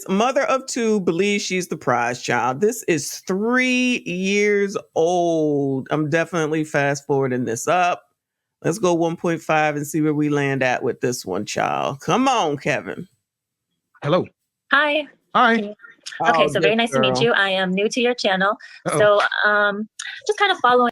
mother of two, believes she's the prize child. This is 3 years old. I'm definitely fast forwarding this up. Let's go 1.5 and see where we land at with this one, child. Come on, Kevin. Hello. Hi. Hi. Okay, so very nice to meet you. I am new to your channel. So just kind of following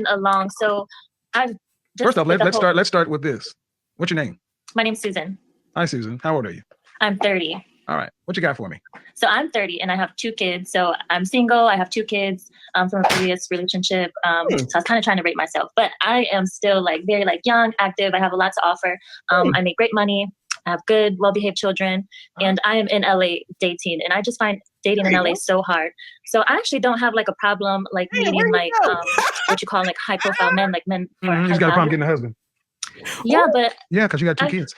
along. So I've just First off, let's start with this. What's your name? My name's Susan. Hi, Susan. How old are you? I'm 30. All right. What you got for me? So I'm 30 and I have 2 kids. So I'm single. I have 2 kids from a previous relationship. So I was kind of trying to rate myself, but I am still like very like young, active. I have a lot to offer. I make great money. I have good, well-behaved children, and I am in LA dating, and I just find dating in LA so hard. So I actually don't have like a problem like meeting like what you call like high-profile men, like men. He's got a problem getting a husband. Yeah, but because you got 2 kids.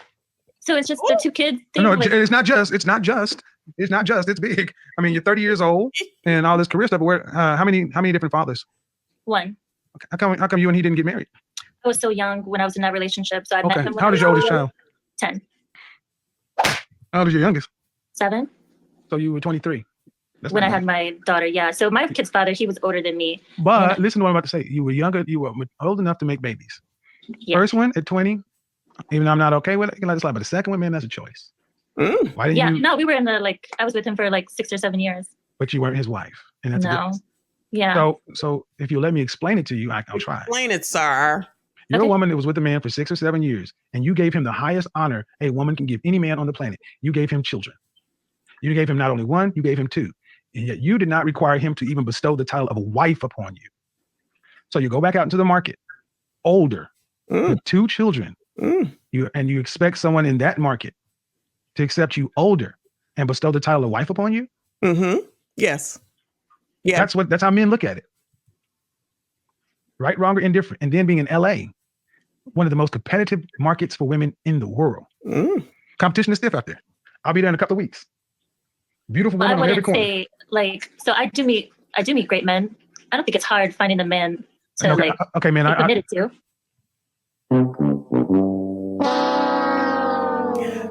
So it's just the 2 kids thing. No, like, it's not just. It's big. I mean, you're 30 years old and all this career stuff. Where how many different fathers? 1. Okay. How come you and he didn't get married? I was so young when I was in that relationship. So I met him when How old is your oldest child? 10. How old is your youngest? 7. So you were 23. When I had my daughter, yeah. So my kid's father, he was older than me. But listen to what I'm about to say. You were younger. You were old enough to make babies. Yeah. First one at 20. Even though I'm not okay with it, you can let it slide. But the second one, man, that's a choice. Why didn't you? No, we were in the I was with him for like 6 or 7 years. But you weren't his wife, and that's no. Yeah. So if you let me explain it to you, I'll try. Explain it, sir. You're a woman that was with a man for 6 or 7 years, and you gave him the highest honor a woman can give any man on the planet. You gave him children. You gave him not only 1, you gave him 2. And yet you did not require him to even bestow the title of a wife upon you. So you go back out into the market, older, with 2 children. You expect someone in that market to accept you older and bestow the title of wife upon you? Yes. Yeah. That's how men look at it. Right, wrong, or indifferent. And then being in LA, one of the most competitive markets for women in the world. Competition is stiff out there. I'll be there in a couple of weeks. Beautiful women on every corner. I wouldn't say so I do meet great men. I don't think it's hard finding a man to be committed to.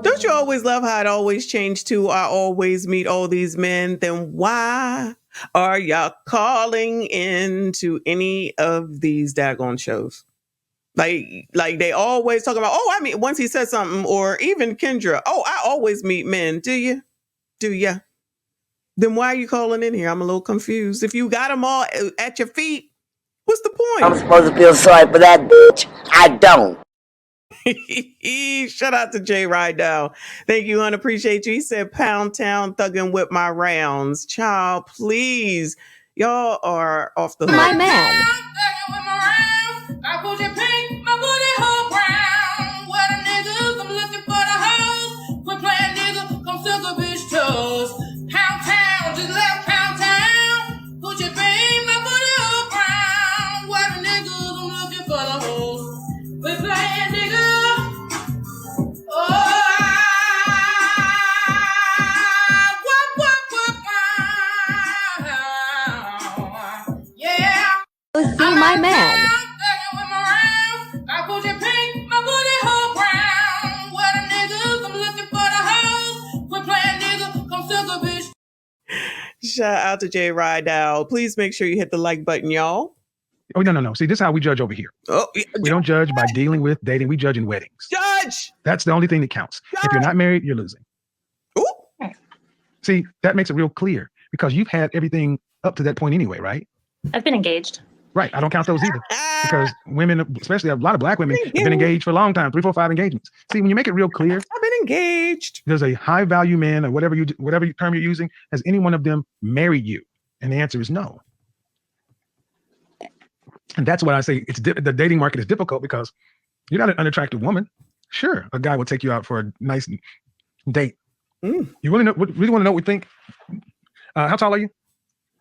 Don't you always love how it always changed to I always meet all these men? Then why are y'all calling into any of these daggone shows? Like they always talking about, I mean, once he said something, or even Kendra, I always meet men. Do you? Then why are you calling in here? I'm a little confused. If you got them all at your feet, what's the point? I'm supposed to feel sorry for that bitch. I don't. Shout out to Jay Rydell. Thank you, hon. Appreciate you. He said, Pound Town thugging with my rounds. Child, please. Y'all are off the hook. My man. My man. Shout out to Jay Rydell. Please make sure you hit the like button, y'all. Oh, no. See, this is how we judge over here. We don't judge by dealing with, dating. We judge in weddings. Judge! That's the only thing that counts. If you're not married, you're losing. Ooh. See, that makes it real clear because you've had everything up to that point anyway, right? I've been engaged. Right. I don't count those either because women, especially a lot of black women, have been engaged for a long time, 3, 4, 5 engagements. See, when you make it real clear, I've been engaged. There's a high value man or whatever term you're using. Has any one of them married you? And the answer is no. And that's why I say the dating market is difficult because you're not an unattractive woman. Sure, a guy will take you out for a nice date. You really want to know what we think? How tall are you?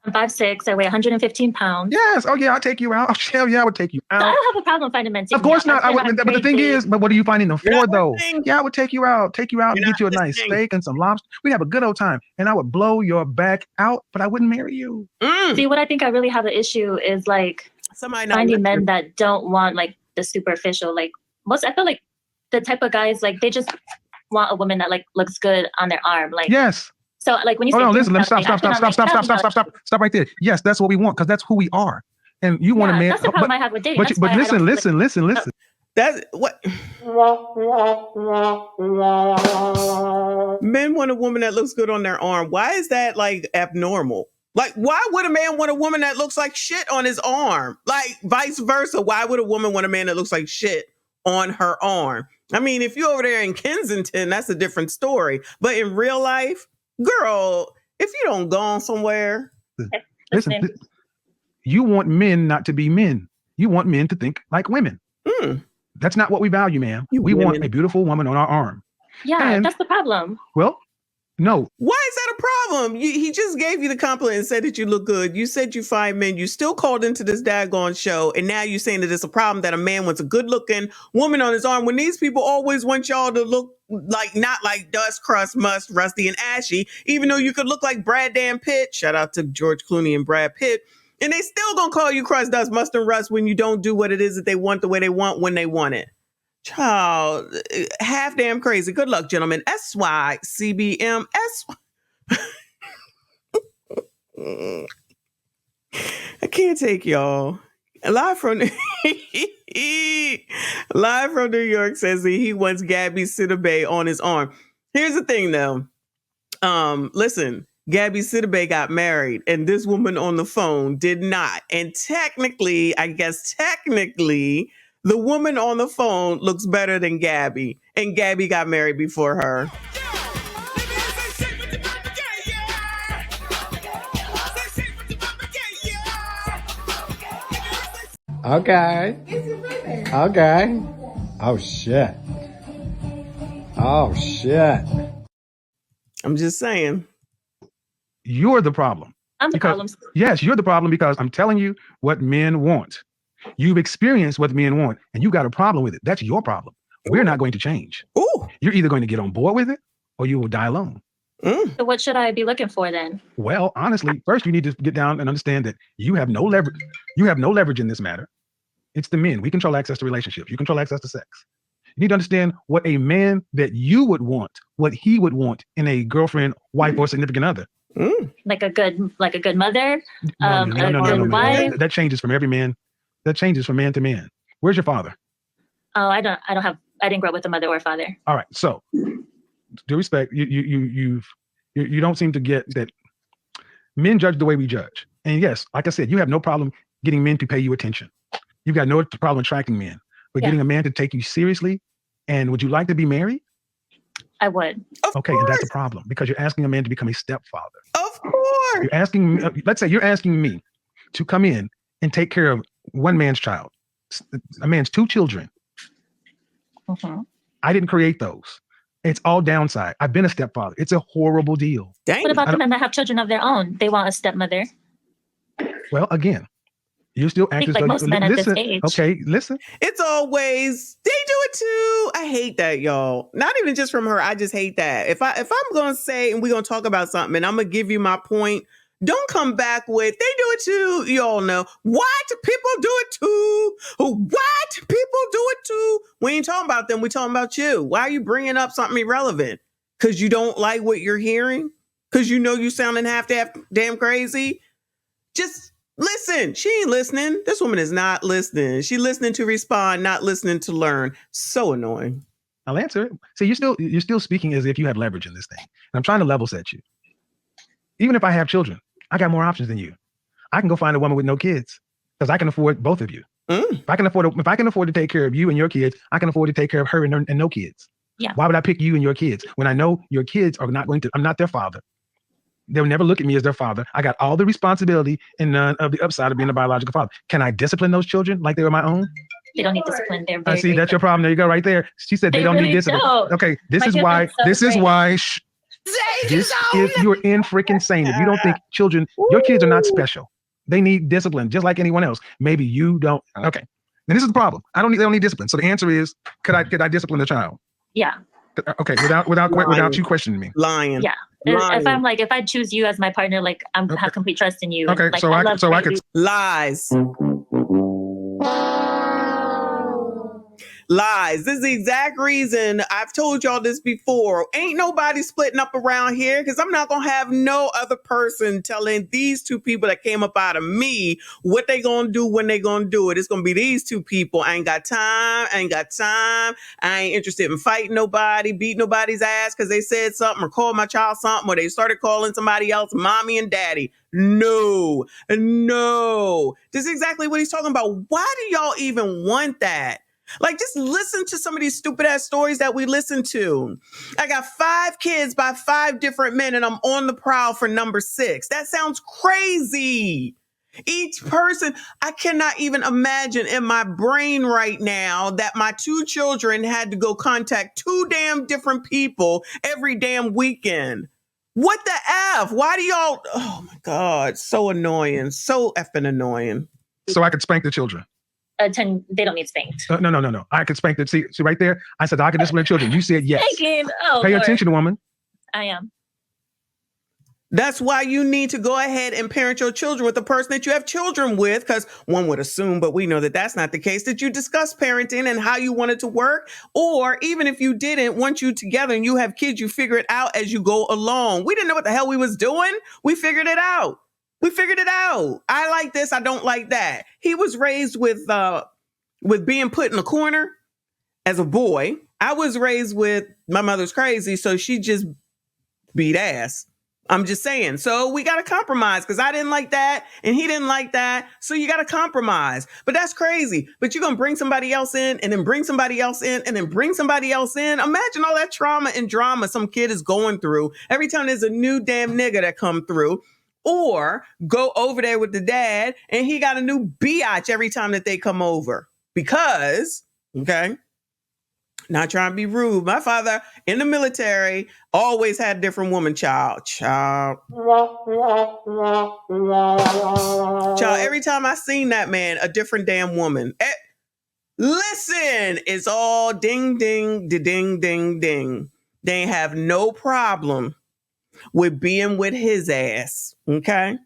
I'm 5'6". I weigh 115 pounds. Yes. Oh yeah, I'll take you out. Oh, hell yeah, I would take you out. So I don't have a problem finding men. Of course not. But the thing is, what are you finding them for though? Yeah, I would take you out and get you a nice steak and some lobster. We'd have a good old time, and I would blow your back out, but I wouldn't marry you. See, what I think I really have an issue is like finding men that don't want like the superficial. Like I feel like the type of guys like they just want a woman that like looks good on their arm. Like yes. So like when you Oh say no, things listen, let me about, like, I put on, like, stop right there. Yes, that's what we want because that's who we are. And you want a man. That's the problem I have with dating. But That's why I don't listen. That's what men want a woman that looks good on their arm. Why is that like abnormal? Like, why would a man want a woman that looks like shit on his arm? Like, vice versa. Why would a woman want a man that looks like shit on her arm? I mean, if you're over there in Kensington, that's a different story. But in real life, girl, if you don't go on somewhere. Listen, you want men not to be men. You want men to think like women. That's not what we value, ma'am. We want a beautiful woman on our arm. Yeah, and that's the problem. Well, no. Why is that a problem? He just gave you the compliment and said that you look good. You said you find men. You still called into this daggone show. And now you're saying that it's a problem that a man wants a good looking woman on his arm when these people always want y'all to look like, not like dust, crust, must, rusty, and ashy, even though you could look like Brad Dan Pitt. Shout out to George Clooney and Brad Pitt. And they still gonna call you crust, dust, must, and rust when you don't do what it is that they want the way they want when they want it. Child, half damn crazy. Good luck, gentlemen. SYCBM. I can't take y'all. Live from New York says that he wants Gabby Sidibe on his arm. Here's the thing, though. Listen, Gabby Sidibe got married, and this woman on the phone did not. And technically, the woman on the phone looks better than Gabby, and Gabby got married before her. Okay. Oh, shit. I'm just saying. You're the problem. I'm the problem. Yes, you're the problem because I'm telling you what men want. You've experienced what men want, and you got a problem with it. That's your problem. We're not going to change. Ooh. You're either going to get on board with it, or you will die alone. So what should I be looking for then? Well, honestly, first you need to get down and understand that you have no leverage. You have no leverage in this matter. It's the men. We control access to relationships. You control access to sex. You need to understand what a man that you would want, what he would want in a girlfriend, wife, or significant other. Like a good mother, No, good wife. That changes from every man. That changes from man to man. Where's your father? Oh, I didn't grow up with a mother or father. All right. So, due respect, you don't seem to get that men judge the way we judge. And yes, like I said, you have no problem getting men to pay you attention. You've got no problem attracting men, but getting a man to take you seriously. And would you like to be married? I would. Okay, and that's a problem because you're asking a man to become a stepfather. Of course. You're asking, let's say you're asking me to come in and take care of one man's child, a man's two children. I didn't create those. It's all downside. I've been a stepfather. It's a horrible deal. Dang. What about the men that have children of their own? They want a stepmother. Well, again, you still act as though most men at this age. Okay, listen. It's always, they do it too. I hate that, y'all. Not even just from her. I just hate that. If I'm going to say, and we're going to talk about something, and I'm going to give you my point, don't come back with, they do it too. You all know. Why do people do it too? Why do people do it too? We ain't talking about them. We're talking about you. Why are you bringing up something irrelevant? Because you don't like what you're hearing? Because you know you sounding half damn crazy? Just listen. She ain't listening. This woman is not listening. She listening to respond, not listening to learn. So annoying. I'll answer it. See, you're still speaking as if you have leverage in this thing. And I'm trying to level set you. Even if I have children, I got more options than you. I can go find a woman with no kids because I can afford both of you. If I can afford to take care of you and your kids, I can afford to take care of her and no kids. Yeah. Why would I pick you and your kids when I know your kids are not going to? I'm not their father. They'll never look at me as their father. I got all the responsibility and none of the upside of being a biological father. Can I discipline those children like they were my own? They don't need discipline. They're I see. That's your problem. There you go, right there. She said they don't need discipline. Don't. Okay, this is why. You're in freaking sane. If you don't think children, your kids are not special. They need discipline just like anyone else. Maybe you don't. Okay. And this is the problem. They don't need discipline. So the answer is, could I discipline the child? Yeah. Okay. Without you questioning me. Lying. Yeah. Lying. If I choose you as my partner, like have complete trust in you. Okay. Like, So I could Lies. Lies. This is the exact reason I've told y'all this before. Ain't nobody splitting up around here because I'm not going to have no other person telling these two people that came up out of me what they going to do when they going to do it. It's going to be these two people. I ain't got time. I ain't interested in fighting nobody, beat nobody's ass because they said something or called my child something or they started calling somebody else mommy and daddy. No. This is exactly what he's talking about. Why do y'all even want that? Like, just listen to some of these stupid ass stories that we listen to. I got 5 kids by 5 different men and I'm on the prowl for number 6. That sounds crazy. Each person, I cannot even imagine in my brain right now that my 2 children had to go contact 2 damn different people every damn weekend. What the F? Why do y'all, oh my God, so annoying, so effing annoying. So I could spank the children. They don't need spanked. No. I could spank the, see right there? I said I could discipline children. You said yes. Spanking. Oh, Pay Lord. attention, woman. I am. That's why you need to go ahead and parent your children with the person that you have children with, because one would assume, but we know that that's not the case, that you discuss parenting and how you want it to work. Or even if you didn't, once you together and you have kids, you figure it out as you go along. We didn't know what the hell we was doing. We figured it out. I like this. I don't like that. He was raised with being put in a corner as a boy. I was raised with my mother's crazy, so she just beat ass. I'm just saying. So we got to compromise because I didn't like that and he didn't like that. So you got to compromise. But that's crazy. But you're going to bring somebody else in and then bring somebody else in and then bring somebody else in. Imagine all that trauma and drama some kid is going through every time there's a new damn nigga that come through. Or go over there with the dad and he got a new biatch every time that they come over. Because, okay, not trying to be rude. My father in the military always had a different woman child. Every time I seen that man, a different damn woman. Listen, it's all ding, ding, ding, ding, ding. They ain't have no problem with being with his ass. Okay.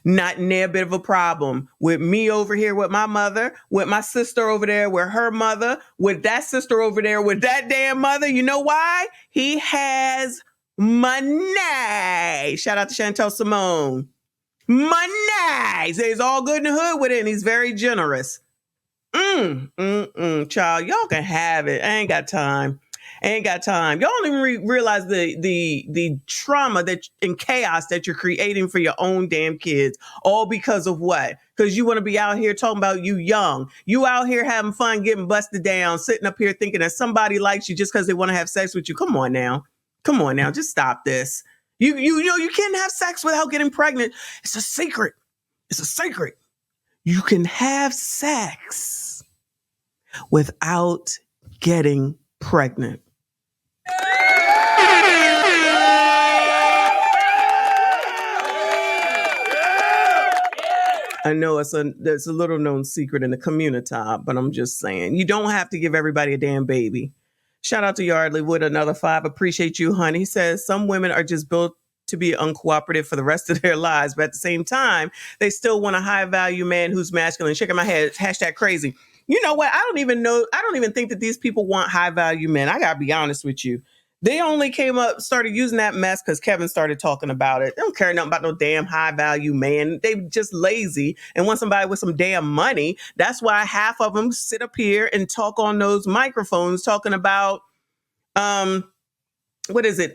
Not near a bit of a problem with me over here with my mother, with my sister over there with her mother, with that sister over there with that damn mother. You know why? He has money. Shout out to Chantel Simone. Money. So he's all good in the hood with it and he's very generous. Child, y'all can have it. I ain't got time. Y'all don't even realize the trauma that and chaos that you're creating for your own damn kids. All because of what? Because you want to be out here talking about you young. You out here having fun, getting busted down, sitting up here thinking that somebody likes you just because they want to have sex with you. Come on now. Just stop this. You know you can't have sex without getting pregnant. It's a secret. You can have sex without getting pregnant. I know there's a little known secret in the community, but I'm just saying, you don't have to give everybody a damn baby. Shout out to Yardley with another 5. Appreciate you, honey. He says some women are just built to be uncooperative for the rest of their lives, but at the same time, they still want a high value man who's masculine. Shaking my head, #crazy. You know what? I don't even think that these people want high value men. I gotta be honest with you. They only started using that mess because Kevin started talking about it. They don't care nothing about no damn high value man. They just lazy and want somebody with some damn money. That's why half of them sit up here and talk on those microphones talking about, what is it?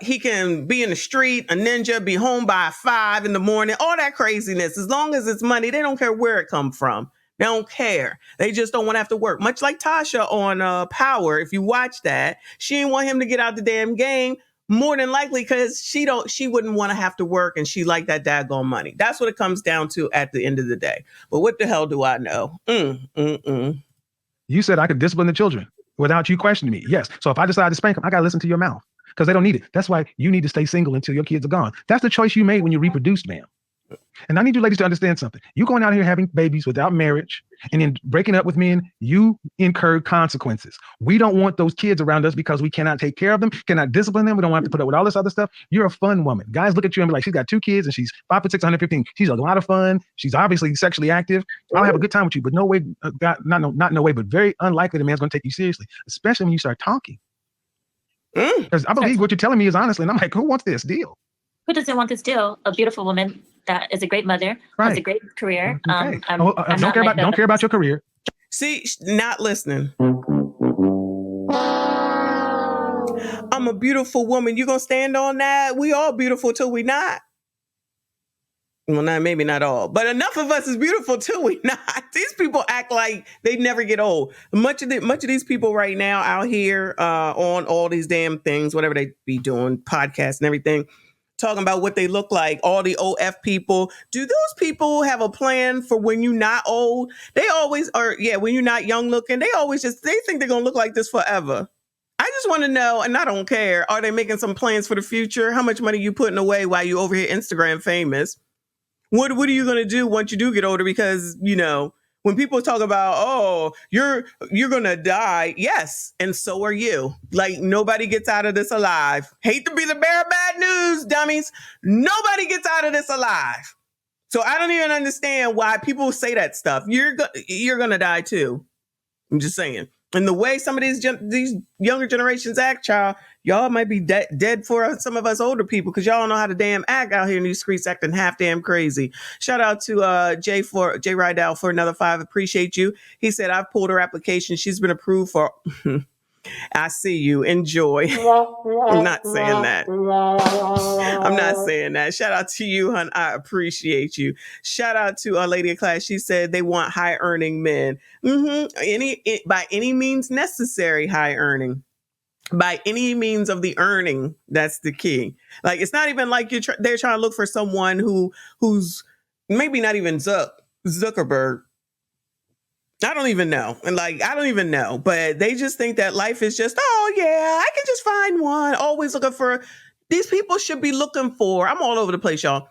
He can be in the street, a ninja, be home by 5 in the morning, all that craziness. As long as it's money, they don't care where it come from. They don't care. They just don't want to have to work. Much like Tasha on Power. If you watch that, she didn't want him to get out the damn game. More than likely because she wouldn't want to have to work and she liked that daggone money. That's what it comes down to at the end of the day. But what the hell do I know? You said I could discipline the children without you questioning me. Yes. So if I decide to spank them, I got to listen to your mouth because they don't need it. That's why you need to stay single until your kids are gone. That's the choice you made when you reproduced, ma'am. And I need you ladies to understand something. You going out here having babies without marriage and then breaking up with men, you incur consequences. We don't want those kids around us because we cannot take care of them, cannot discipline them. We don't have to put up with all this other stuff. You're a fun woman. Guys look at you and be like, she's got 2 kids and she's 5'6", 115. She's a lot of fun. She's obviously sexually active. I'll have a good time with you, but no way, not no way, but very unlikely the man's going to take you seriously, especially when you start talking. Because I believe what you're telling me is honestly, and I'm like, who wants this deal? Who doesn't want this deal? A beautiful woman that is a great mother, has a great career. Okay. Don't care about your career. See, not listening. I'm a beautiful woman. You gonna stand on that? We all beautiful till we not. Well, maybe not all, but enough of us is beautiful till we not. These people act like they never get old. Much of these people right now out here on all these damn things, whatever they be doing, podcasts and everything, talking about what they look like, all the OF people. Do those people have a plan for when you're not old? They always are. Yeah, when you're not young looking, they think they're going to look like this forever. I just want to know, and I don't care, are they making some plans for the future? How much money you putting away while you over here Instagram famous? What are you going to do once you do get older? Because, when people talk about, oh, you're going to die. Yes. And so are you. Like, nobody gets out of this alive. Hate to be the bearer of bad news, dummies. Nobody gets out of this alive. So I don't even understand why people say that stuff. You're going to die too. I'm just saying. And the way some of these younger generations act, y'all might be dead for some of us older people because y'all don't know how to damn act out here in these streets acting half damn crazy. Shout out to Jay Rydell for another 5. Appreciate you. He said, I've pulled her application. She's been approved for... I see you. Enjoy. I'm not saying that. I'm not saying that. Shout out to you, hon. I appreciate you. Shout out to a lady in class. She said they want high earning men. By any means necessary, high earning. By any means of the earning, that's the key. Like, it's not even like they're trying to look for someone who's maybe not even Zuckerberg. I don't even know. And I don't even know, but they just think that life is just, oh yeah, I can just find one. Always looking for, these people should be looking for, I'm all over the place, y'all.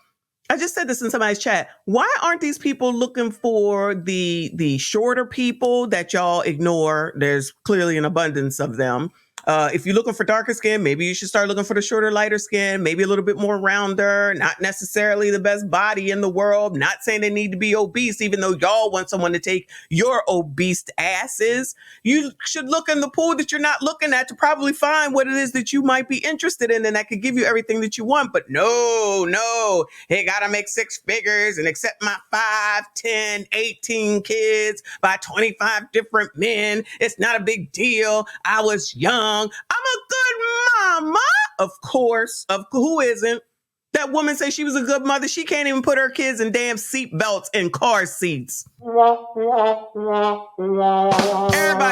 I just said this in somebody's chat. Why aren't these people looking for the shorter people that y'all ignore? There's clearly an abundance of them. If you're looking for darker skin, maybe you should start looking for the shorter, lighter skin, maybe a little bit more rounder, not necessarily the best body in the world. Not saying they need to be obese, even though y'all want someone to take your obese asses. You should look in the pool that you're not looking at to probably find what it is that you might be interested in and that could give you everything that you want. But no, hey, gotta make 6 figures and accept my 5, 10, 18 kids by 25 different men. It's not a big deal. I was young. I'm a good mama. Of course. Who isn't? That woman says she was a good mother. She can't even put her kids in damn seat belts in car seats. Everybody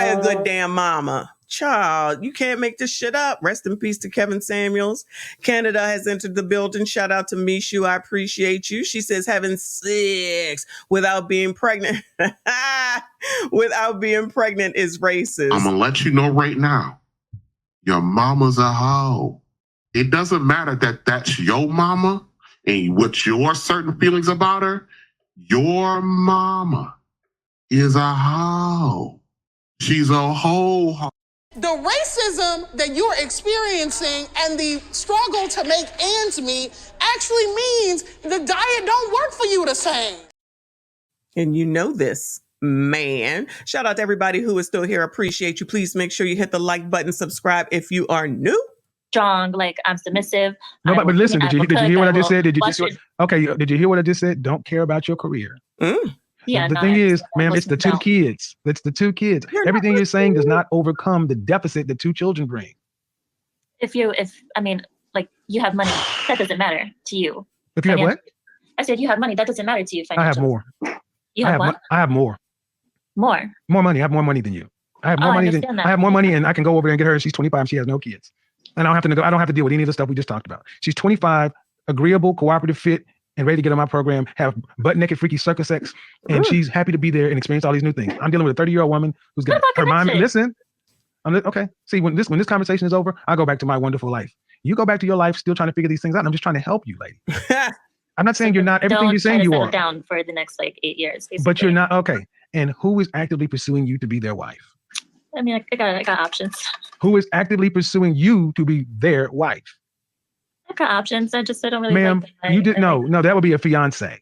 a good damn mama. Child, you can't make this shit up. Rest in peace to Kevin Samuels. Canada has entered the building. Shout out to Michon. I appreciate you. She says having 6 without being pregnant. Without being pregnant is racist. I'm going to let you know right now. Your mama's a hoe. It doesn't matter that that's your mama and what your certain feelings about her. Your mama is a hoe. She's a hoe. The racism that you're experiencing and the struggle to make ends meet actually means the diet don't work for you the same. And you know this, man. Shout out to everybody who is still here. Appreciate you. Please make sure you hit the like button, subscribe if you are new. Strong, like I'm submissive. No, but listen, did you hear what I just said? Did you hear what I just said? Don't care about your career. Yeah, the thing is, ma'am, it's the 2 kids. It's the 2 kids. Everything you're saying does not overcome the deficit that 2 children bring. If you have money, that doesn't matter to you. If you have what? I said you have money, that doesn't matter to you. I have more. You have what? I have more. More money. I have more money than you. I have more money I have more money, and I can go over there and get her. She's 25 and she has no kids. And I don't have to deal with any of the stuff we just talked about. She's 25, agreeable, cooperative, fit, and ready to get on my program, have butt naked, freaky circus sex, and she's happy to be there and experience all these new things. I'm dealing with a 30-year-old woman who's got her mind. Listen, okay. See, when this conversation is over, I go back to my wonderful life. You go back to your life still trying to figure these things out. And I'm just trying to help you, lady. I'm not saying you're not. Everything you're saying you are. Down for the next like 8 years, basically. But you're not. Okay. And who is actively pursuing you to be their wife? I mean, I got options. Who is actively pursuing you to be their wife? I got options. I don't really. Ma'am, like them. you didn't know. No, that would be a fiance.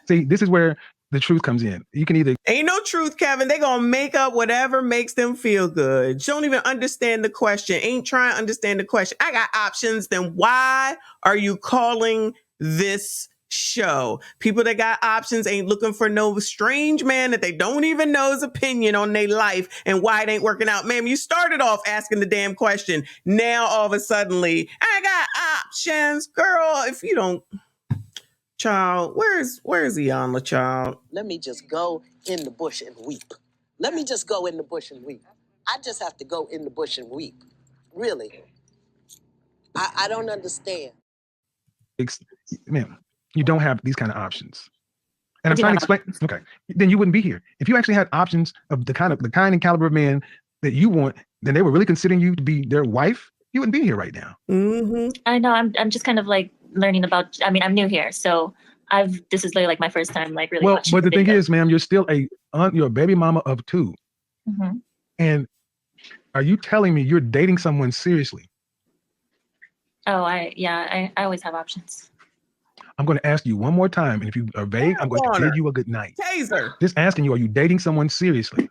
See, this is where the truth comes in. You can either ain't no truth, Kevin. They gonna make up whatever makes them feel good. Don't even understand the question. Ain't trying to understand the question. I got options. Then why are you calling this show? People that got options ain't looking for no strange man that they don't even know his opinion on their life and why it ain't working out. Ma'am, you started off asking the damn question. Now all of a suddenly, I got options. Girl, if you don't, child, where's Iyanla, child? Let me just go in the bush and weep. Let me just go in the bush and weep. I just have to go in the bush and weep. Really. I don't understand. Ma'am, you don't have these kind of options. And I'm trying to explain. Okay, then you wouldn't be here. If you actually had options of the kind and caliber of man that you want, then they were really considering you to be their wife, you wouldn't be here right now. Mm-hmm. I know. I'm just kind of like learning about. I mean, I'm new here, so this is like my first time, like really. Well, but the thing is, ma'am, you're still you're a baby mama of 2. Mm-hmm. And are you telling me you're dating someone seriously? Oh, I always have options. I'm going to ask you one more time, and if you are vague, I'm going to bid you a good night. Taser. Just asking you, are you dating someone seriously?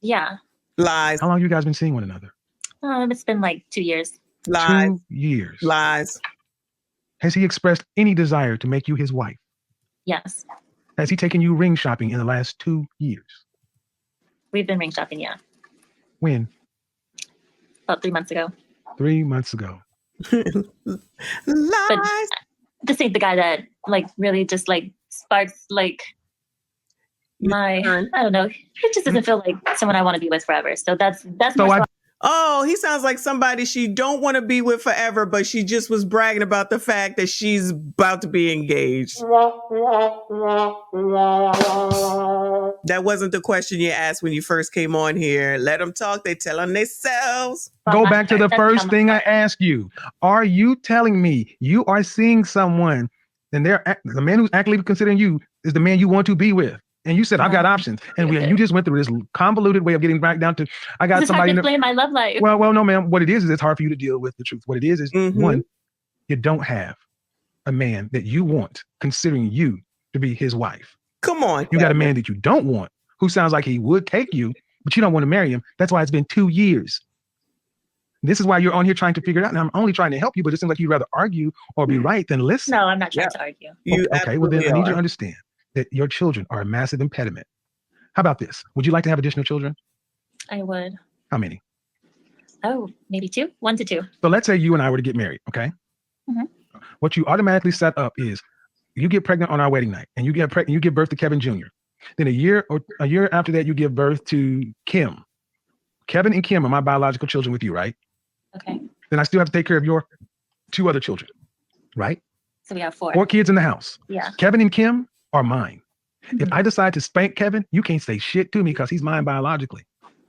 Yeah. Lies. How long have you guys been seeing one another? It's been like 2 years. Lies. 2 years. Lies. Has he expressed any desire to make you his wife? Yes. Has he taken you ring shopping in the last 2 years? We've been ring shopping, yeah. When? About 3 months ago. 3 months ago. Lies. But this ain't the guy that like really just like sparks like I don't know. It just doesn't feel like someone I want to be with forever. So that's so oh, he sounds like somebody she don't want to be with forever, but she just was bragging about the fact that she's about to be engaged. That wasn't the question you asked when you first came on here. Let them talk. They tell on themselves. Go back to the first thing I asked you. Are you telling me you are seeing someone and the man who's actively considering you is the man you want to be with? And you said, I've got options. And you just went through this convoluted way of getting back down to, I got somebody. Just explain my love life. Well, no, ma'am. What it is it's hard for you to deal with the truth. What it is one, you don't have a man that you want considering you to be his wife. Come on. You got a man that you don't want who sounds like he would take you, but you don't want to marry him. That's why it's been 2 years. This is why you're on here trying to figure it out. And I'm only trying to help you, but it seems like you'd rather argue or be right than listen. No, I'm not trying to argue. Okay, well then I need you to understand that your children are a massive impediment. How about this? Would you like to have additional children? I would. How many? Oh, maybe 2, 1 to 2. So let's say you and I were to get married, okay? Mm-hmm. What you automatically set up is you get pregnant on our wedding night and you give birth to Kevin Jr. Then a year after that, you give birth to Kim. Kevin and Kim are my biological children with you, right? Okay. Then I still have to take care of your 2 other children, right? So we have 4. 4 kids in the house. Yeah. Kevin and Kim are mine. Mm-hmm. If I decide to spank Kevin, you can't say shit to me because he's mine biologically.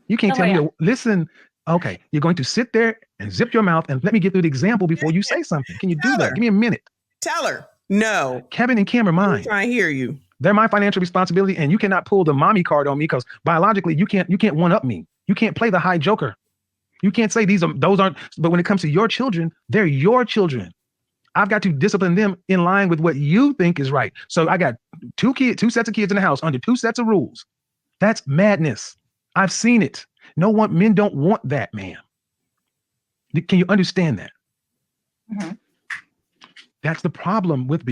You can't tell me, listen, okay, you're going to sit there and zip your mouth and let me get through the example before you say something. Can you do that? Give me a minute. Tell her. No. Kevin and Kim are mine. I'm trying to hear you. They're my financial responsibility, and you cannot pull the mommy card on me because biologically you can't one up me. You can't play the high joker. You can't say those aren't, but when it comes to your children, they're your children. I've got to discipline them in line with what you think is right. So I got 2 sets of kids in the house under 2 sets of rules. That's madness. I've seen it. Men don't want that, man. Can you understand that? Mm-hmm. That's the problem with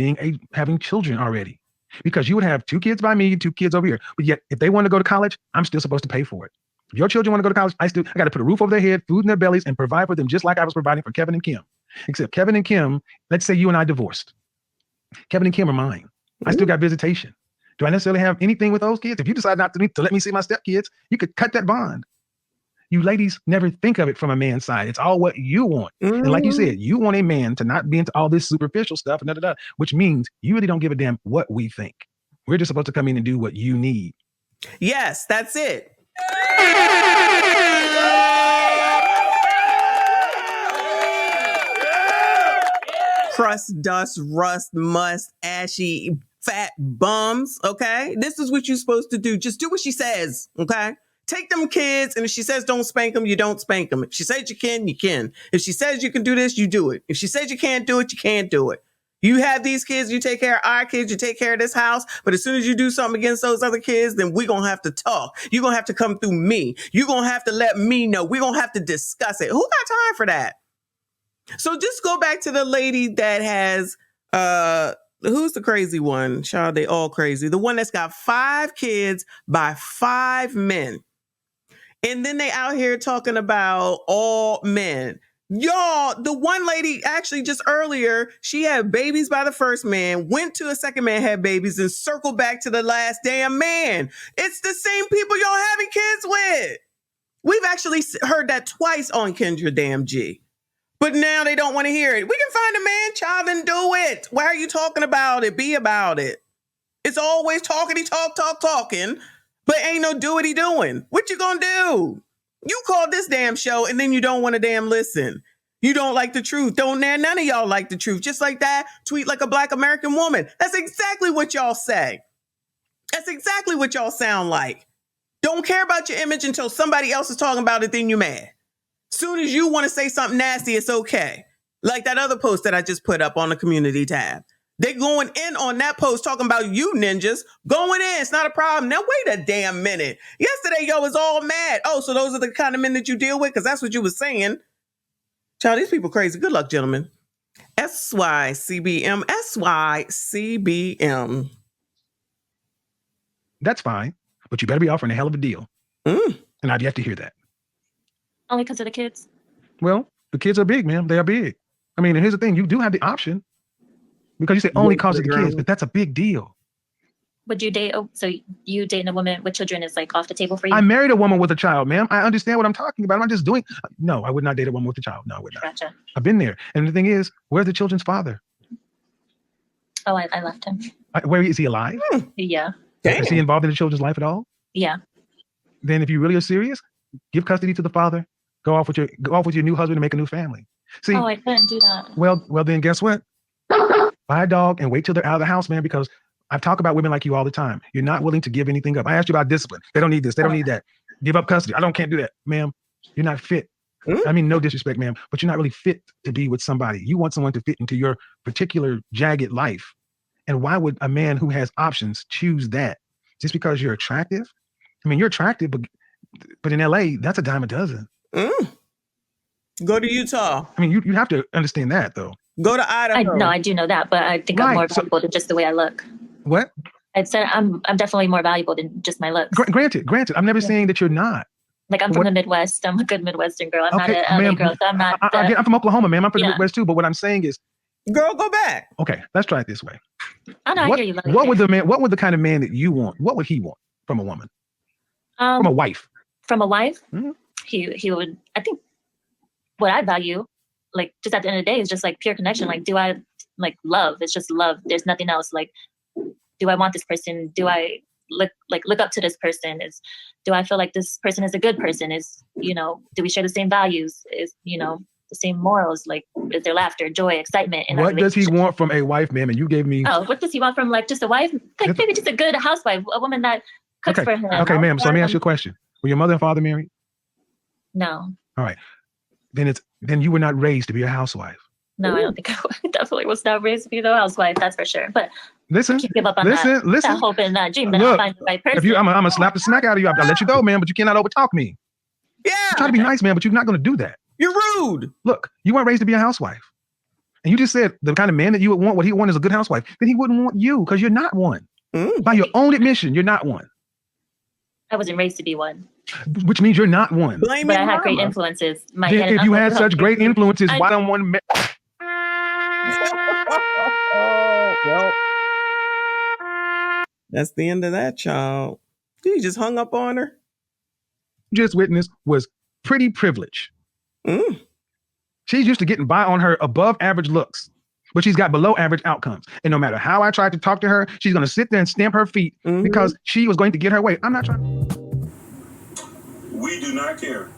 having children already, because you would have 2 kids by me, 2 kids over here. But yet, if they want to go to college, I'm still supposed to pay for it. If your children want to go to college, I got to put a roof over their head, food in their bellies, and provide for them just like I was providing for Kevin and Kim. Except Kevin and Kim, let's say you and I divorced. Kevin and Kim are mine. I still got visitation. Do I necessarily have anything with those kids? If you decide not to let me see my stepkids, you could cut that bond. You ladies never think of it from a man's side. It's all what you want. And like you said, you want a man to not be into all this superficial stuff, which means you really don't give a damn what we think. We're just supposed to come in and do what you need. Yes, that's it. crust, dust, rust, must, ashy, fat bums. Okay. This is what you're supposed to do. Just do what she says. Okay. Take them kids, and if she says don't spank them, you don't spank them. If she says you can, you can. If she says you can do this, you do it. If she says you can't do it, you can't do it. You have these kids, you take care of our kids, you take care of this house. But as soon as you do something against those other kids, then we're going to have to talk. You're going to have to come through me. You're going to have to let me know. We're going to have to discuss it. Who got time for that? So just go back to the lady that has, who's the crazy one? Child, they all crazy. The one that's got 5 kids by 5 men. And then they out here talking about all men. Y'all, the one lady actually just earlier, she had babies by the first man, went to a second man, had babies, and circled back to the last damn man. It's the same people y'all having kids with. We've actually heard that twice on Kendra Damn G. But now they don't want to hear it. We can find a man child and do it. Why are you talking about it? Be about it. It's always talking, but ain't no do-it-y doing. What you gonna do? You called this damn show and then you don't want to damn listen. You don't like the truth. None of y'all like the truth. Just like that, tweet like a Black American woman. That's exactly what y'all say. That's exactly what y'all sound like. Don't care about your image until somebody else is talking about it, then you mad. Soon as you want to say something nasty, it's okay. Like that other post that I just put up on the community tab. They going in on that post talking about you ninjas. Going in. It's not a problem. Now, wait a damn minute. Yesterday, yo was all mad. Oh, so those are the kind of men that you deal with? Because that's what you was saying. Child, these people crazy. Good luck, gentlemen. SYCBM. SYCBM. That's fine. But you better be offering a hell of a deal. And I've yet to hear that. Only because of the kids? Well, the kids are big, man. They are big. I mean, and here's the thing. You do have the option. Because you say only cause of the kids, but that's a big deal. Would you date? So you dating a woman with children is like off the table for you? I married a woman with a child, ma'am. I understand what I'm talking about. I'm not just doing. No, I would not date a woman with a child. No, I would not. Gotcha. I've been there. And the thing is, where's the children's father? Oh, I left him. Where is he alive? Yeah. Is he involved in the children's life at all? Yeah. Then if you really are serious, give custody to the father. Go off with your new husband and make a new family. See? Oh, I couldn't do that. Well, then guess what? Buy a dog and wait till they're out of the house, man, because I've talked about women like you all the time. You're not willing to give anything up. I asked you about discipline. They don't need this. They don't need that. Give up custody. Can't do that. Ma'am, you're not fit. I mean, no disrespect, ma'am, but you're not really fit to be with somebody. You want someone to fit into your particular jagged life. And why would a man who has options choose that? Just because you're attractive? I mean, you're attractive, but in LA, that's a dime a dozen. Go to Utah. I mean, you have to understand that, though. Go to Idaho. I do know that, but I think I'm more valuable than just the way I look. What? I said I'm definitely more valuable than just my looks. Granted. I'm never saying that you're not. Like I'm from the Midwest. I'm a good Midwestern girl. I'm not an LA girl, so I'm not. I'm from Oklahoma, ma'am. I'm from the Midwest too. But what I'm saying is, girl, go back. Okay, let's try it this way. I know. I hear you. What would the kind of man that you want? What would he want from a woman? From a wife. From a wife, he would. I think what I value, like just at the end of the day, is just like pure connection. Like, do I like love? It's just love. There's nothing else. Like, do I want this person? Do I look up to this person? Do I feel like this person is a good person? Do we share the same values? The same morals? Like, is there laughter, joy, excitement? What does he want from a wife, ma'am? And you gave me. Oh, what does he want from like just a wife? Like maybe just a good housewife, a woman that cooks for him. Okay, ma'am. So let me ask you a question. Were your mother and father married? No. All right. Then you were not raised to be a housewife. No, I don't think I definitely was not raised to be a housewife. That's for sure. But listen, I can't give up on that hope and that dream that I'll find the right person. I'm gonna slap the snack out of you. I'll let you go, man, but you cannot overtalk me. Yeah. I'm trying to be nice, man, but you're not going to do that. You're rude. Look, you weren't raised to be a housewife. And you just said the kind of man that you would want, what he would want is a good housewife. Then he wouldn't want you because you're not one. By your own admission, you're not one. I wasn't raised to be one. Which means you're not one. But I had great influences. If you had such great influences, why don't one... Well, that's the end of that, child. You just hung up on her. Just witnessed was pretty privilege. She's used to getting by on her above average looks, but she's got below average outcomes. And no matter how I tried to talk to her, she's going to sit there and stamp her feet because she was going to get her way. I'm not trying. We do not care